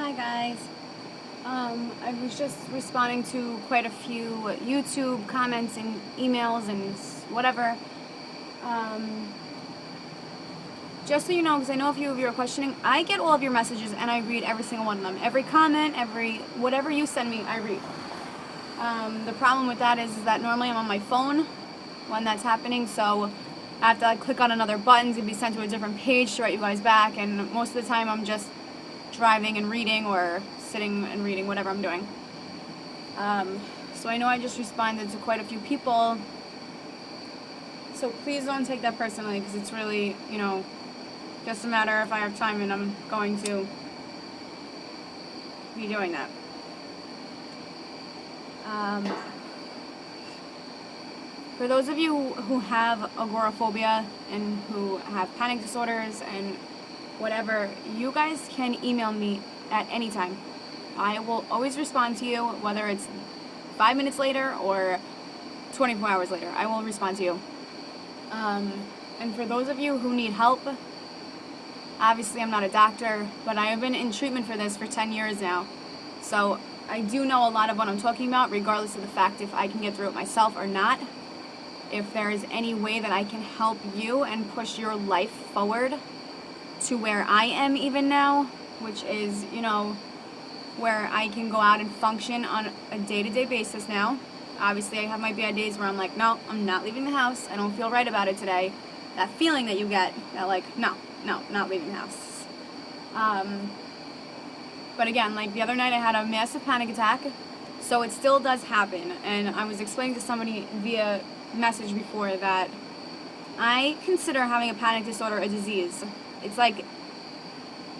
Hi guys. I was just responding to quite a few YouTube comments and emails and whatever. Just so you know, because I know a few of you are questioning, I get all of your messages and I read every single one of them. Every comment, whatever you send me, I read. The problem with that is that normally I'm on my phone when that's happening, so I have to click on another button to be sent to a different page to write you guys back, and most of the time I'm just driving and reading or sitting and reading, whatever I'm doing. So I know I just responded to quite a few people, so please don't take that personally, because it's really, just a matter if I have time and I'm going to be doing that. For those of you who have agoraphobia and who have panic disorders and whatever, you guys can email me at any time. I will always respond to you, whether it's 5 minutes later or 24 hours later. I will respond to you. And for those of you who need help, obviously I'm not a doctor, but I have been in treatment for this for 10 years now. So I do know a lot of what I'm talking about, regardless of the fact if I can get through it myself or not. If there is any way that I can help you and push your life forward to where I am even now, which is, where I can go out and function on a day-to-day basis now. Obviously, I have my bad days where I'm like, no, I'm not leaving the house. I don't feel right about it today. That feeling that you get, that no, not leaving the house. But again, the other night I had a massive panic attack, so it still does happen. And I was explaining to somebody via message before that I consider having a panic disorder a disease.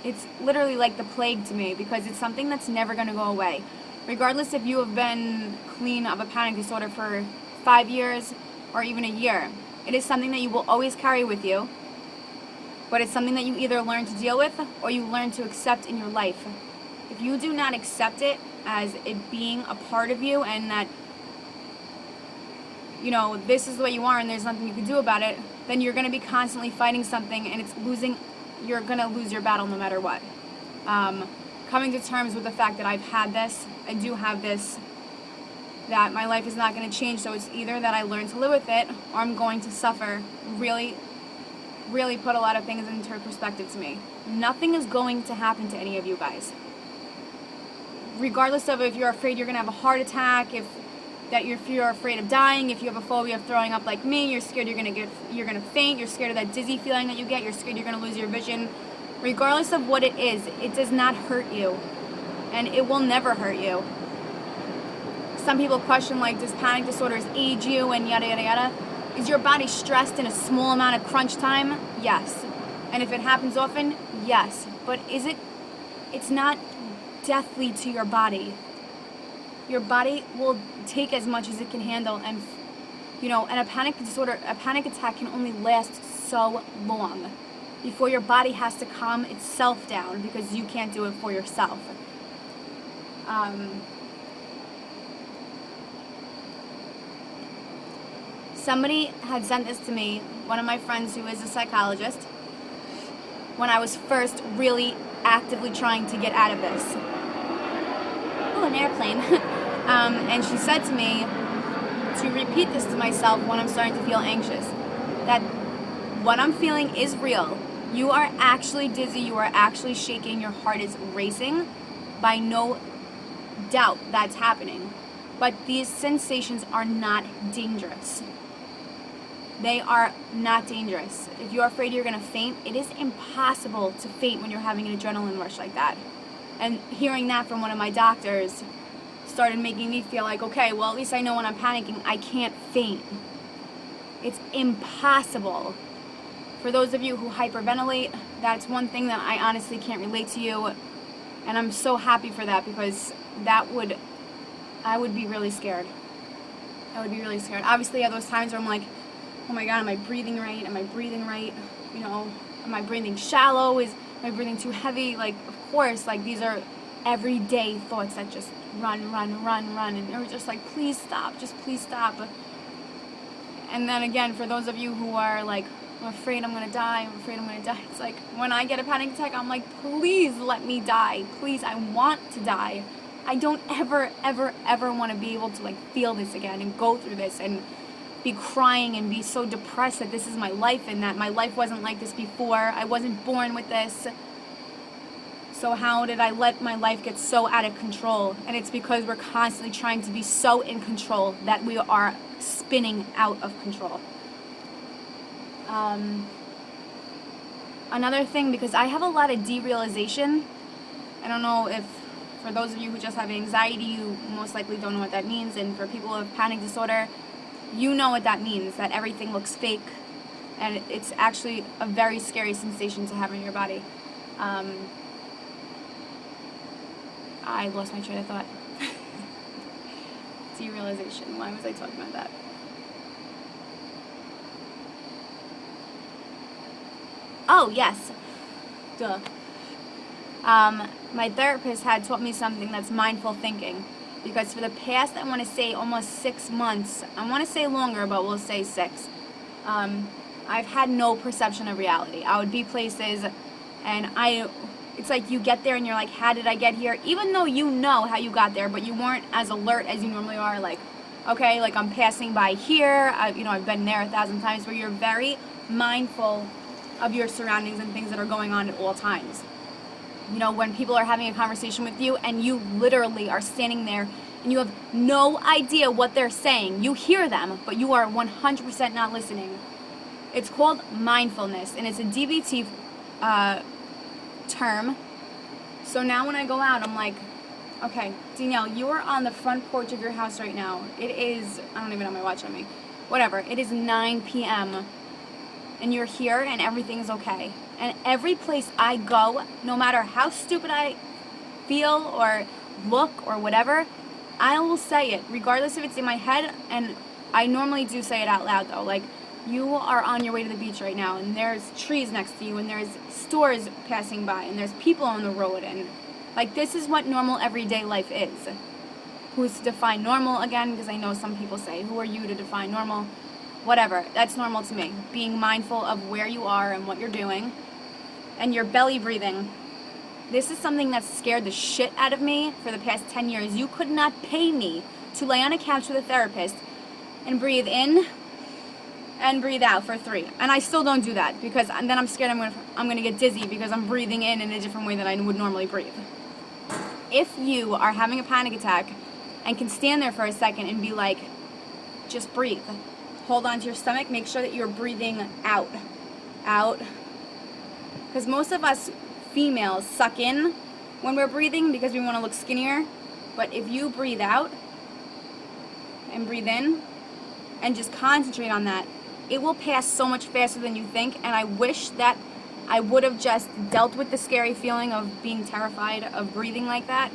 It's literally like the plague to me, because it's something that's never going to go away. Regardless if you have been clean of a panic disorder for 5 years or even a year, it is something that you will always carry with you, but it's something that you either learn to deal with or you learn to accept in your life. If you do not accept it as it being a part of you and that, this is the way you are and there's nothing you can do about it, then you're going to be constantly fighting something and you're going to lose your battle no matter what. Coming to terms with the fact that I've had this, I do have this, that my life is not going to change, so it's either that I learn to live with it or I'm going to suffer. Really, really put a lot of things into perspective to me. Nothing is going to happen to any of you guys. Regardless of if you're afraid you're going to have a heart attack, if you're afraid of dying, if you have a phobia of throwing up like me, you're scared you're going to faint, you're scared of that dizzy feeling that you get, you're scared you're going to lose your vision. Regardless of what it is, it does not hurt you, and it will never hurt you. Some people question, does panic disorders age you and yada yada yada? Is your body stressed in a small amount of crunch time? Yes. And if it happens often, yes. But it's not deathly to your body. Your body will take as much as it can handle, and and a panic attack can only last so long before your body has to calm itself down, because you can't do it for yourself. Somebody had sent this to me, one of my friends who is a psychologist, when I was first really actively trying to get out of this. Oh, an airplane. And she said to me to repeat this to myself when I'm starting to feel anxious, that what I'm feeling is real. You are actually dizzy, you are actually shaking, your heart is racing. By no doubt that's happening. But these sensations are not dangerous. They are not dangerous. If you're afraid you're going to faint, it is impossible to faint when you're having an adrenaline rush like that. And hearing that from one of my doctors started making me feel like, okay, well, at least I know when I'm panicking, I can't faint. It's impossible. For those of you who hyperventilate, that's one thing that I honestly can't relate to you. And I'm so happy for that, because I would be really scared. I would be really scared. Obviously, I have those times where I'm like, oh my God, am I breathing right? Am I breathing right? Am I breathing shallow? Am I breathing too heavy? Of course, these are everyday thoughts that just run, and they're just like, please stop, just please stop. And then again, for those of you who are like, I'm afraid I'm gonna die, I'm afraid I'm gonna die. It's like, when I get a panic attack, I'm like, please let me die. Please, I want to die. I don't ever, ever, ever want to be able to like feel this again and go through this and be crying and be so depressed that this is my life and that my life wasn't like this before. I wasn't born with this. So how did I let my life get so out of control? And it's because we're constantly trying to be so in control that we are spinning out of control. Another thing, because I have a lot of derealization. I don't know if, for those of you who just have anxiety, you most likely don't know what that means. And for people with panic disorder, you know what that means, that everything looks fake. And it's actually a very scary sensation to have in your body. I lost my train of thought. Derealization. Why was I talking about that? Oh, yes. Duh. My therapist had taught me something that's mindful thinking. Because for the past, I want to say almost 6 months, I want to say longer, but we'll say 6, I've had no perception of reality. I would be places and it's like you get there and you're like, how did I get here? Even though you know how you got there, but you weren't as alert as you normally are. Like, okay, like I'm passing by here. I've been there 1,000 times, where you're very mindful of your surroundings and things that are going on at all times. You know, when people are having a conversation with you and you literally are standing there and you have no idea what they're saying. You hear them, but you are 100% not listening. It's called mindfulness, and it's a DBT term. So now when I go out, I'm like, okay, Danielle, you are on the front porch of your house right now. It is, I don't even have my watch on me. Whatever, it is 9 p.m. and you're here and everything's okay. And every place I go, no matter how stupid I feel or look or whatever, I will say it, regardless if it's in my head. And I normally do say it out loud though, like, you are on your way to the beach right now and there's trees next to you and there's stores passing by and there's people on the road, and like, this is what normal everyday life is. Who's to define normal again? Because I know some people say, who are you to define normal? Whatever, that's normal to me. Being mindful of where you are and what you're doing. And your belly breathing. This is something that's scared the shit out of me for the past 10 years. You could not pay me to lay on a couch with a therapist and breathe in and breathe out for 3. And I still don't do that, because then I'm scared I'm gonna get dizzy because I'm breathing in a different way than I would normally breathe. If you are having a panic attack and can stand there for a second and be like, just breathe. Hold on to your stomach, make sure that you're breathing out. Out. Because most of us females suck in when we're breathing because we want to look skinnier. But if you breathe out and breathe in and just concentrate on that, it will pass so much faster than you think. And I wish that I would have just dealt with the scary feeling of being terrified of breathing like that,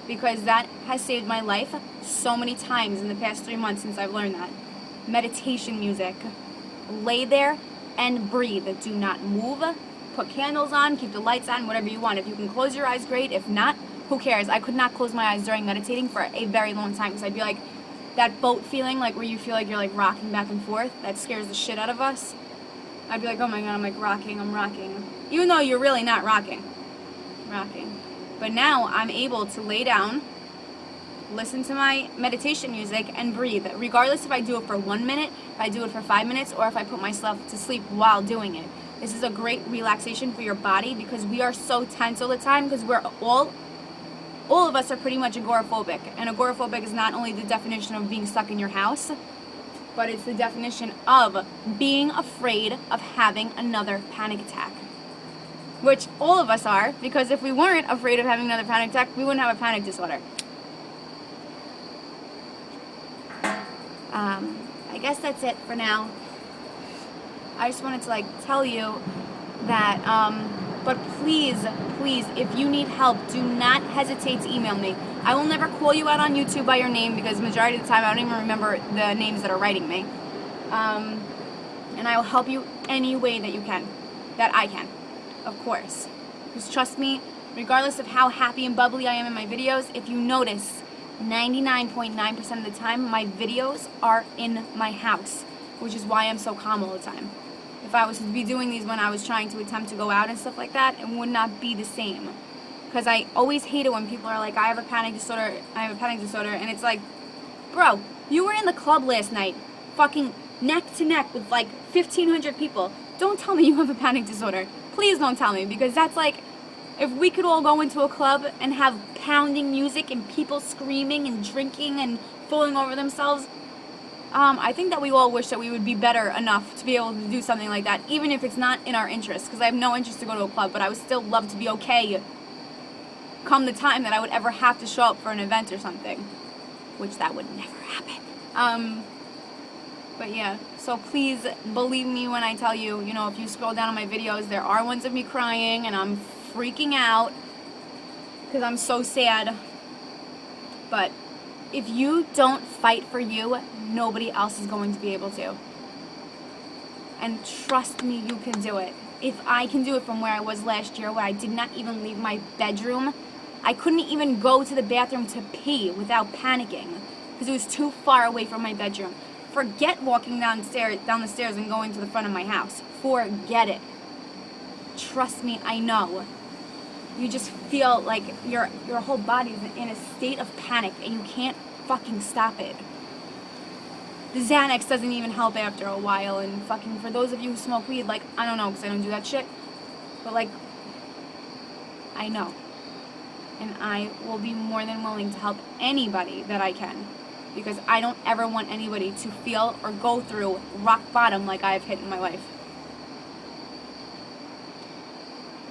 because that has saved my life so many times in the past 3 months since I've learned that. Meditation music. Lay there and breathe. Do not move. Put candles on, keep the lights on, whatever you want. If you can close your eyes, great. If not, who cares? I could not close my eyes during meditating for a very long time, because I'd be like, that boat feeling, like where you feel like you're like rocking back and forth, that scares the shit out of us. I'd be like, oh my god, I'm like rocking, I'm rocking. Even though you're really not rocking. Rocking. But now I'm able to lay down, listen to my meditation music, and breathe. Regardless if I do it for 1 minute, if I do it for 5 minutes, or if I put myself to sleep while doing it. This is a great relaxation for your body, because we are so tense all the time, because we're all of us are pretty much agoraphobic. And agoraphobic is not only the definition of being stuck in your house, but it's the definition of being afraid of having another panic attack. Which all of us are, because if we weren't afraid of having another panic attack, we wouldn't have a panic disorder. I guess that's it for now. I just wanted to tell you that, but please, if you need help, do not hesitate to email me. I will never call you out on YouTube by your name, because majority of the time I don't even remember the names that are writing me. And I will help you any way that you can, that I can, of course. Just trust me, regardless of how happy and bubbly I am in my videos, if you notice, 99.9% of the time, my videos are in my house, which is why I'm so calm all the time. if I was to be doing these when I was trying to attempt to go out and stuff like that, it would not be the same. Because I always hate it when people are like, I have a panic disorder, and it's like, bro, you were in the club last night, fucking neck to neck with like 1,500 people. Don't tell me you have a panic disorder. Please don't tell me, because that's like, if we could all go into a club and have pounding music and people screaming and drinking and falling over themselves, I think that we all wish that we would be better enough to be able to do something like that, even if it's not in our interest, because I have no interest to go to a club, but I would still love to be okay come the time that I would ever have to show up for an event or something, which that would never happen. But yeah, so please believe me when I tell you, you know, if you scroll down on my videos, there are ones of me crying and I'm freaking out because I'm so sad. But if you don't fight for you, nobody else is going to be able to. And trust me, you can do it. If I can do it from where I was last year, where I did not even leave my bedroom, I couldn't even go to the bathroom to pee without panicking because it was too far away from my bedroom. Forget walking down the stairs and going to the front of my house. Forget it. Trust me, I know. You just feel like your whole body is in a state of panic and you can't fucking stop it. The Xanax doesn't even help after a while, and fucking for those of you who smoke weed, like, I don't know, because I don't do that shit, but like, I know. And I will be more than willing to help anybody that I can, because I don't ever want anybody to feel or go through rock bottom like I've hit in my life.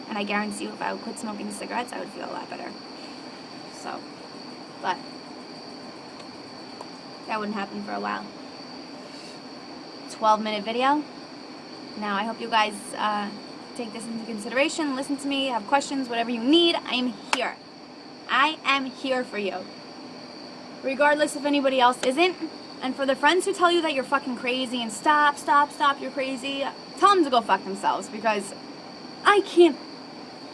And I guarantee you, if I would quit smoking cigarettes, I would feel a lot better. So, but that wouldn't happen for a while. 12-minute video. Now, I hope you guys take this into consideration, listen to me, have questions, whatever you need, I am here. I am here for you. Regardless if anybody else isn't. And for the friends who tell you that you're fucking crazy and stop, you're crazy, tell them to go fuck themselves, because I can't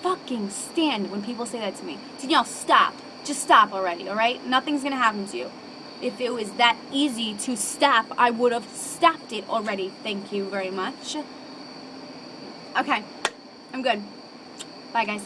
fucking stand when people say that to me. Danielle, stop. Just stop already, alright? Nothing's gonna happen to you. If it was that easy to stop, I would have stopped it already. Thank you very much. Okay, I'm good. Bye, guys.